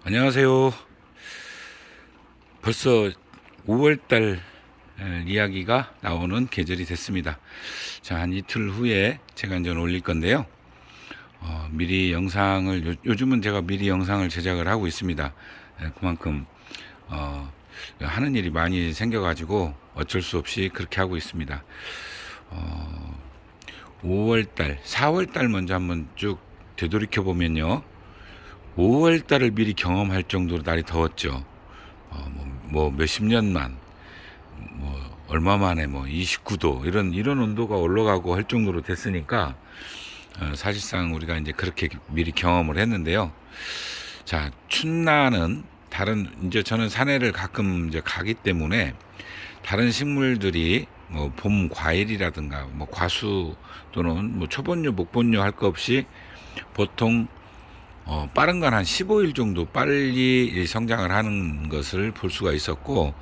안녕하세요. 벌써 5월달 이야기가 나오는 계절이 됐습니다. 자, 한 이틀 후에 제가 이제 올릴 건데요. 미리 영상을 요즘은 제가 미리 영상을 제작을 하고 있습니다. 그만큼 하는 일이 많이 생겨가지고 어쩔 수 없이 그렇게 하고 있습니다. 5월달, 4월달 먼저 한번 쭉 되돌이켜 보면요. 5월달을 미리 경험할 정도로 날이 더웠죠. 뭐 몇십 년만, 뭐 얼마 만에 뭐 29도 이런 온도가 올라가고 할 정도로 됐으니까 사실상 우리가 이제 그렇게 미리 경험을 했는데요. 자, 춘나는 다른 이제 저는 산에를 가끔 이제 가기 때문에 다른 식물들이 뭐 봄 과일이라든가 뭐 과수 또는 뭐 초본류 목본류 할 거 없이 보통 빠른 건 한 15일 정도 빨리 성장을 하는 것을 볼 수가 있었고,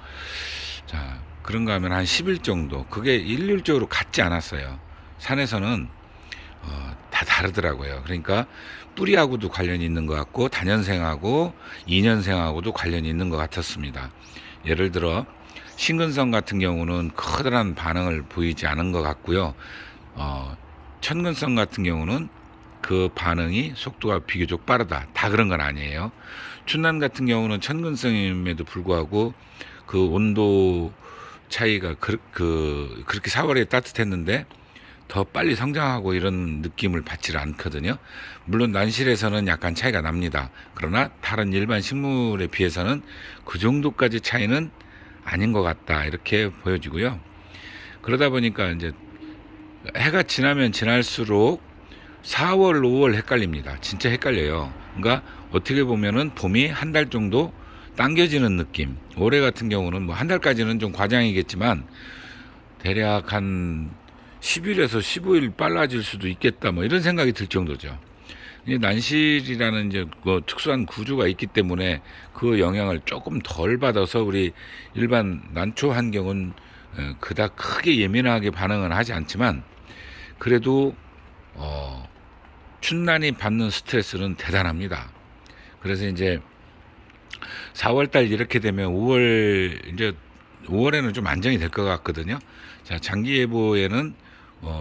자, 그런가 하면 한 10일 정도, 그게 일률적으로 같지 않았어요. 산에서는 다 다르더라고요. 그러니까 뿌리하고도 관련이 있는 것 같고, 다년생하고 2년생하고도 관련이 있는 것 같았습니다. 예를 들어, 신근성 같은 경우는 커다란 반응을 보이지 않은 것 같고요. 천근성 같은 경우는 그 반응이 속도가 비교적 빠르다. 다 그런 건 아니에요. 춘난 같은 경우는 천근성임에도 불구하고 그 온도 차이가 그렇게 4월에 따뜻했는데 더 빨리 성장하고 이런 느낌을 받지 않거든요. 물론 난실에서는 약간 차이가 납니다. 그러나 다른 일반 식물에 비해서는 그 정도까지 차이는 아닌 것 같다. 이렇게 보여지고요. 그러다 보니까 이제 해가 지나면 지날수록 4월, 5월 헷갈립니다. 진짜 헷갈려요. 그러니까 어떻게 보면은 봄이 한 달 정도 당겨지는 느낌. 올해 같은 경우는 뭐 한 달까지는 좀 과장이겠지만 대략 한 10일에서 15일 빨라질 수도 있겠다. 뭐 이런 생각이 들 정도죠. 이 난실이라는 이제 그 특수한 구조가 있기 때문에 그 영향을 조금 덜 받아서 우리 일반 난초 환경은 그닥 크게 예민하게 반응은 하지 않지만 그래도 어, 춘난이 받는 스트레스는 대단합니다. 그래서 이제 4월달 이렇게 되면 5월 이제 5월에는 좀 안정이 될 것 같거든요. 자, 장기 예보에는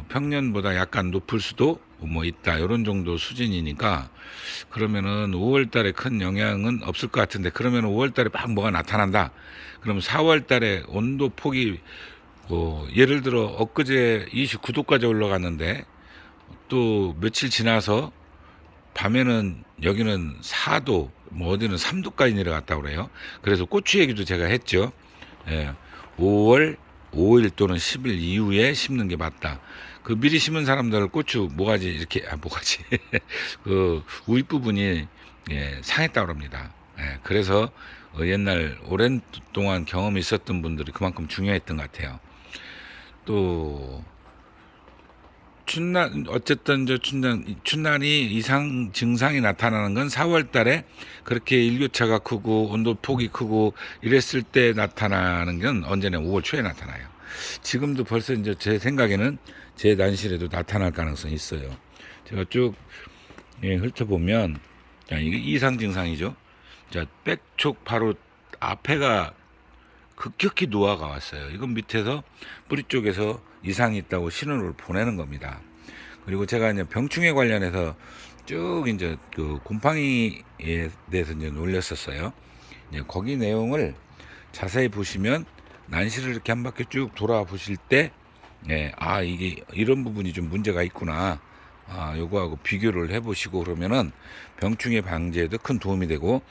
평년보다 약간 높을 수도 뭐 있다 이런 정도 수준이니까 그러면은 5월달에 큰 영향은 없을 것 같은데 그러면 5월달에 막 뭐가 나타난다. 그럼 4월달에 온도 폭이 예를 들어 엊그제 29도까지 올라갔는데 또 며칠 지나서 밤에는 여기는 4도, 뭐 어디는 3도까지 내려갔다고 그래요. 그래서 고추 얘기도 제가 했죠. 예, 5월 5일 또는 10일 이후에 심는 게 맞다. 그 미리 심은 사람들 고추 모가지 이렇게 모가지 그 우윗 부분이 상했다고 합니다. 그래서 옛날 오랜 동안 경험이 있었던 분들이 그만큼 중요했던 것 같아요. 또 춘난 어쨌든 춘난이 이상 증상이 나타나는 건 4월 달에 그렇게 일교차가 크고 온도 폭이 크고 이랬을 때 나타나는 건 언제나 5월 초에 나타나요. 지금도 벌써 이제 제 생각에는 제 난실에도 나타날 가능성이 있어요. 제가 쭉 훑어보면 자, 이게 이상 증상이죠. 자, 백촉 바로 앞에가 급격히 노화가 왔어요. 이건 밑에서 뿌리 쪽에서 이상이 있다고 신호를 보내는 겁니다. 그리고 제가 이제 병충해 관련해서 쭉 이제 그 곰팡이에 대해서 이제 올렸었어요. 이제 거기 내용을 자세히 보시면 난시를 이렇게 한 바퀴 쭉 돌아보실 때, 이게 이런 부분이 좀 문제가 있구나. 요거하고 비교를 해보시고 그러면은 병충해 방지에도 큰 도움이 되고,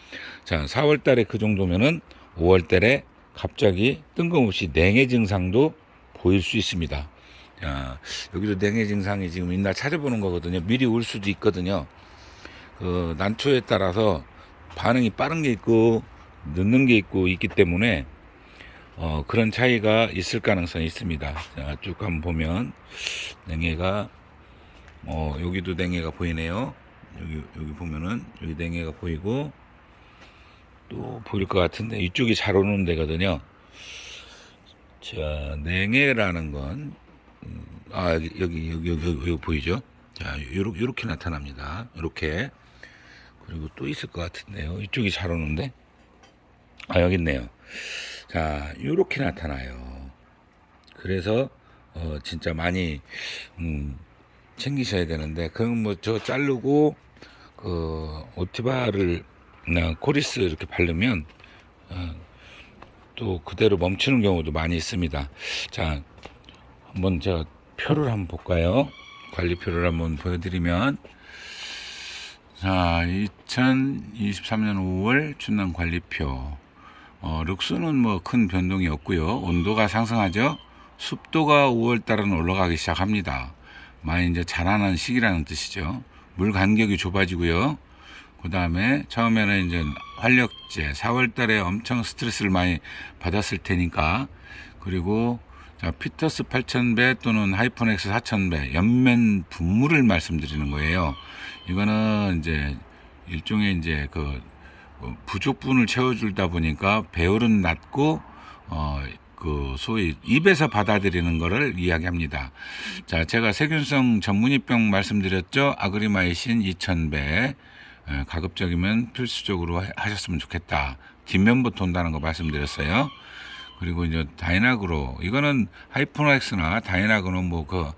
자, 4월 달에 그 정도면은 5월 달에 갑자기 뜬금없이 냉해 증상도 보일 수 있습니다. 자, 여기도 냉해 증상이 지금 있나 찾아보는 거거든요. 미리 올 수도 있거든요. 그 난초에 따라서 반응이 빠른 게 있고 늦는 게 있고 있기 때문에 그런 차이가 있을 가능성이 있습니다. 자, 쭉 한번 보면 냉해가 여기도 냉해가 보이네요. 여기 보면은 여기 냉해가 보이고 또 보일 것 같은데 이쪽이 잘 오는 데거든요. 자, 냉해라는 건 여기 보이죠? 자, 요렇게 나타납니다. 요렇게 그리고 또 있을 것 같은데요. 이쪽이 잘 오는데. 아, 여기 있네요. 자, 요렇게 나타나요. 그래서 진짜 많이 챙기셔야 되는데, 그럼 뭐 저 자르고 그 오티바를 코리스 이렇게 바르면 또 그대로 멈추는 경우도 많이 있습니다. 자, 한번 제가 표를 한번 볼까요? 관리표를 한번 보여드리면, 자, 2023년 5월 춘남 관리표. 룩스는 뭐 큰 변동이 없고요. 온도가 상승하죠. 습도가 5월 달은 올라가기 시작합니다. 많이 이제 자라는 시기라는 뜻이죠. 물 간격이 좁아지고요. 그 다음에 처음에는 이제 활력제 4월 달에 엄청 스트레스를 많이 받았을 테니까, 그리고 자, 피터스 8000배 또는 하이퍼넥스 4000배 연면 분무를 말씀드리는 거예요. 이거는 이제 일종의 이제 그 부족분을 채워주다 보니까 배율은 낮고 그 소위 입에서 받아들이는 거를 이야기합니다. 자, 제가 세균성 전문의병 말씀드렸죠. 아그리마이신 2000배 가급적이면 필수적으로 하셨으면 좋겠다. 뒷면부터 온다는 거 말씀드렸어요. 그리고 이제 다이나그로, 이거는 하이퍼넥스나 다이나그로는 뭐 그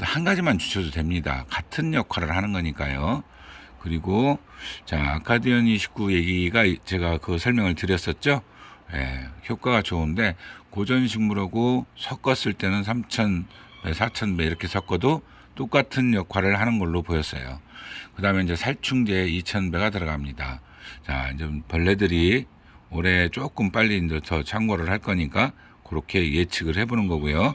한 가지만 주셔도 됩니다. 같은 역할을 하는 거니까요. 그리고 자, 아카디언 29 얘기가 제가 그 설명을 드렸었죠. 예, 효과가 좋은데 고전식물하고 섞었을 때는 3000배, 4000배 이렇게 섞어도 똑같은 역할을 하는 걸로 보였어요. 그 다음에 이제 살충제 2000배가 들어갑니다. 자, 이제 벌레들이 올해 조금 빨리 이제 더 창궐을 할 거니까 그렇게 예측을 해보는 거고요.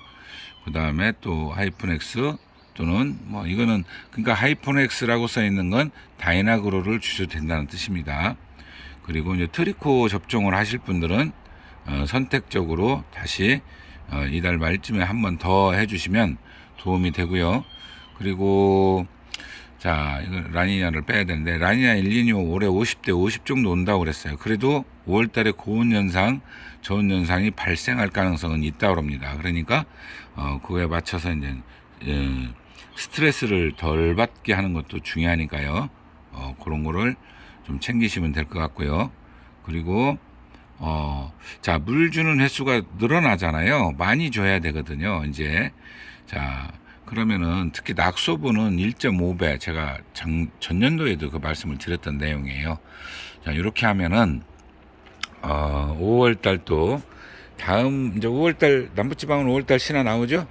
그 다음에 또 하이퍼넥스 또는 뭐 이거는 그러니까 하이퍼넥스라고 써 있는 건 다이나그로를 주셔도 된다는 뜻입니다. 그리고 이제 트리코 접종을 하실 분들은 선택적으로 다시 이달 말쯤에 한 번 더 해주시면 도움이 되고요. 그리고 자, 이거 라니냐를 빼야 되는데, 라니냐 일니뇨 올해 50대 50 정도 온다고 그랬어요. 그래도 5월 달에 고온 현상, 저온 현상이 발생할 가능성은 있다고 합니다. 그러니까 그거에 맞춰서 이제 스트레스를 덜 받게 하는 것도 중요하니까요. 그런 거를 좀 챙기시면 될 것 같고요. 그리고 자, 물 주는 횟수가 늘어나잖아요. 많이 줘야 되거든요. 이제 자, 그러면은 특히 낙소분은 1.5배, 제가 전년도에도 그 말씀을 드렸던 내용이에요. 자, 이렇게 하면은 5월 달도 다음 이제 5월 달 남부지방은 5월 달 신화 나오죠.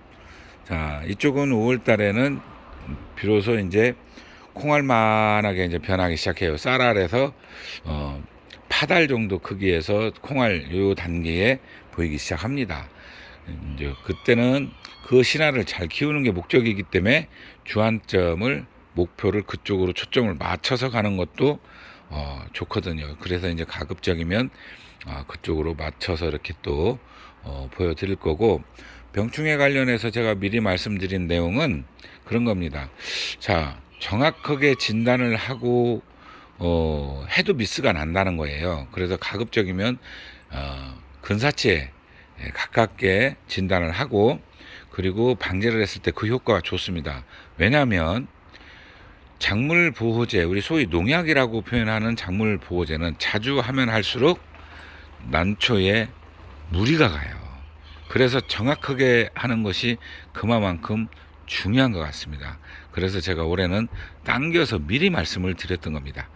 자, 이쪽은 5월 달에는 비로소 이제 콩알만하게 이제 변하기 시작해요. 쌀알에서 파달 정도 크기에서 콩알 요 단계에 보이기 시작합니다. 이제 그때는 그 신화를 잘 키우는 게 목적이기 때문에 주안점을 목표를 그쪽으로 초점을 맞춰서 가는 것도 좋거든요. 그래서 이제 가급적이면 그쪽으로 맞춰서 이렇게 또 보여드릴 거고, 병충해 관련해서 제가 미리 말씀드린 내용은 그런 겁니다. 자, 정확하게 진단을 하고 해도 미스가 난다는 거예요. 그래서 가급적이면 근사치에 가깝게 진단을 하고, 그리고 방제를 했을 때 그 효과가 좋습니다. 왜냐하면 작물 보호제, 우리 소위 농약이라고 표현하는 작물 보호제는 자주 하면 할수록 난초에 무리가 가요. 그래서 정확하게 하는 것이 그만큼 중요한 것 같습니다. 그래서 제가 올해는 당겨서 미리 말씀을 드렸던 겁니다.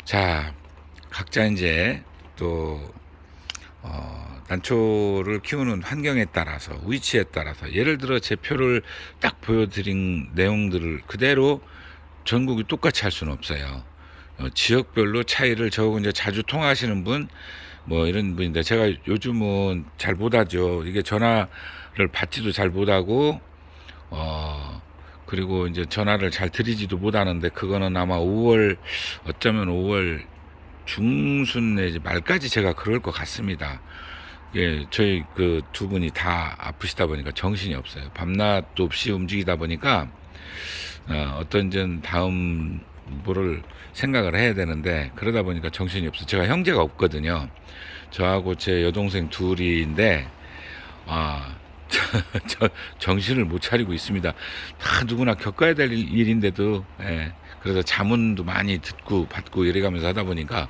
자, 각자 이제 또 난초를 키우는 환경에 따라서, 위치에 따라서, 예를 들어 제 표를 딱 보여드린 내용들을 그대로 전국이 똑같이 할 수는 없어요. 지역별로 차이를, 저하고 이제 자주 통화하시는 분, 뭐 이런 분인데, 제가 요즘은 잘 못하죠. 이게 전화를 받지도 잘 못하고, 그리고 이제 전화를 잘 드리지도 못하는데, 그거는 아마 5월, 어쩌면 5월 중순 내지 말까지 제가 그럴 것 같습니다. 예, 저희 그 두 분이 다 아프시다 보니까 정신이 없어요. 밤낮도 없이 움직이다 보니까 어떤 전 다음 뭐를 생각을 해야 되는데, 그러다 보니까 정신이 없어요. 제가 형제가 없거든요. 저하고 제 여동생 둘인데 정신을 못 차리고 있습니다. 다 누구나 겪어야 될 일인데도, 예. 그래서 자문도 많이 듣고 받고 이래가면서 하다 보니까,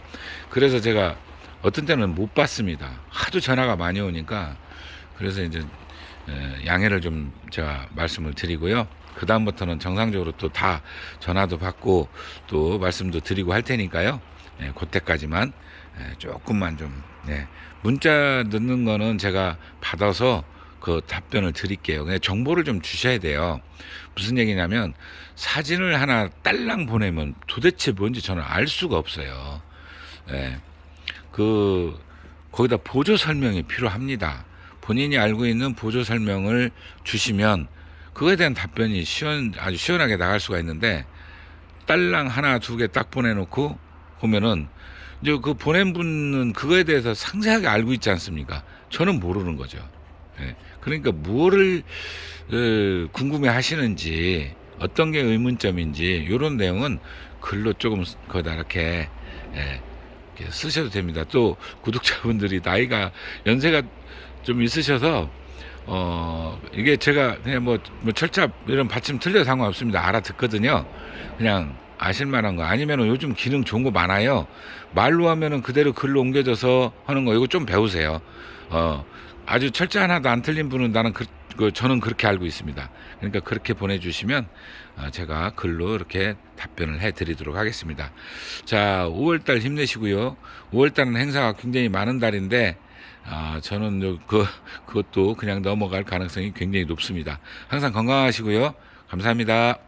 그래서 제가 어떤 때는 못 받습니다. 하도 전화가 많이 오니까. 그래서 이제 양해를 좀 제가 말씀을 드리고요. 그 다음부터는 정상적으로 또 다 전화도 받고 또 말씀도 드리고 할 테니까요. 그때까지만 조금만 좀, 문자 넣는 거는 제가 받아서 그 답변을 드릴게요. 그냥 정보를 좀 주셔야 돼요. 무슨 얘기냐면, 사진을 하나 딸랑 보내면 도대체 뭔지 저는 알 수가 없어요. 예. 거기다 보조 설명이 필요합니다. 본인이 알고 있는 보조 설명을 주시면 그거에 대한 답변이 아주 시원하게 나갈 수가 있는데, 딸랑 하나 두 개 딱 보내놓고 보면은 이제 그 보낸 분은 그거에 대해서 상세하게 알고 있지 않습니까? 저는 모르는 거죠. 예. 그러니까 무엇을 궁금해 하시는지, 어떤 게 의문점인지 이런 내용은 글로 조금 거기다 이렇게, 이렇게 쓰셔도 됩니다. 또 구독자분들이 나이가 연세가 좀 있으셔서 이게 제가 그냥 뭐 철자 이런 받침 틀려도 상관없습니다. 알아듣거든요. 그냥 아실 만한 거. 아니면은 요즘 기능 좋은 거 많아요. 말로 하면은 그대로 글로 옮겨져서 하는 거, 이거 좀 배우세요. 아주 철자 하나도 안 틀린 분은 저는 그렇게 알고 있습니다. 그러니까 그렇게 보내주시면 제가 글로 이렇게 답변을 해드리도록 하겠습니다. 자, 5월달 힘내시고요. 5월달은 행사가 굉장히 많은 달인데, 저는 그것도 그냥 넘어갈 가능성이 굉장히 높습니다. 항상 건강하시고요. 감사합니다.